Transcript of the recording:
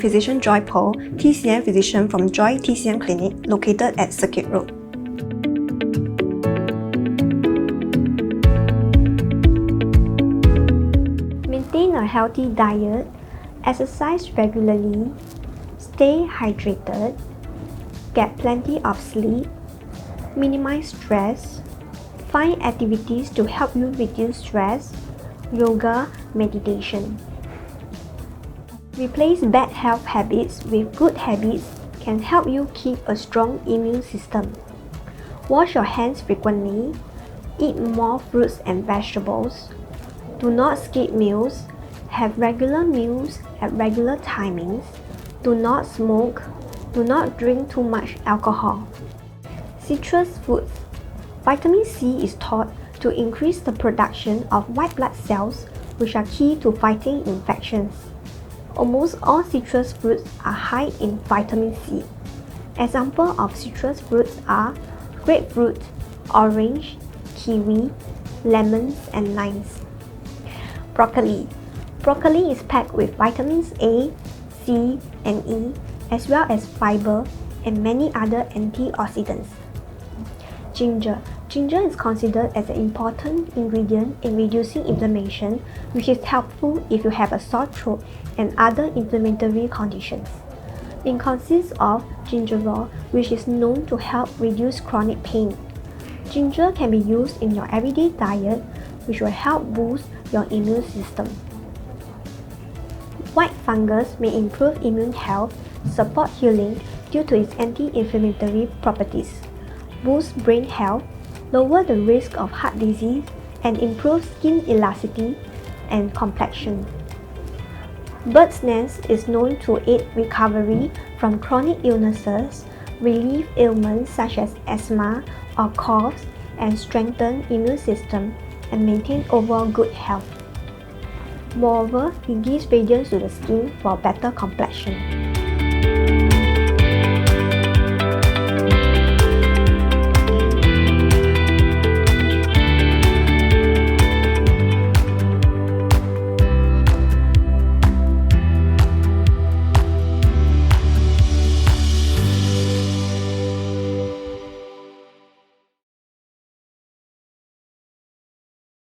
Physician Joy Pearl, TCM physician from Joy TCM Clinic located at Circuit Road. Maintain a healthy diet, exercise regularly, stay hydrated, get plenty of sleep, minimize stress, find activities to help you reduce stress, yoga, meditation. Replace bad health habits with good habits can help you keep a strong immune system. Wash your hands frequently, eat more fruits and vegetables, do not skip meals, have regular meals at regular timings, do not smoke, do not drink too much alcohol. Citrus foods. Vitamin C is thought to increase the production of white blood cells, which are key to fighting infections. Almost all citrus fruits are high in vitamin C. Examples of citrus fruits are grapefruit, orange, kiwi, lemons, and limes. Broccoli. Broccoli is packed with vitamins A, C, and E, as well as fiber and many other antioxidants. Ginger. Ginger is considered as an important ingredient in reducing inflammation, which is helpful if you have a sore throat and other inflammatory conditions. It consists of gingerol, which is known to help reduce chronic pain. Ginger can be used in your everyday diet, which will help boost your immune system. White fungus may improve immune health, support healing due to its anti-inflammatory properties, boost brain health, lower the risk of heart disease, and improve skin elasticity and complexion. Bird's nest is known to aid recovery from chronic illnesses, relieve ailments such as asthma or coughs, and strengthen immune system and maintain overall good health. Moreover, it gives radiance to the skin for better complexion.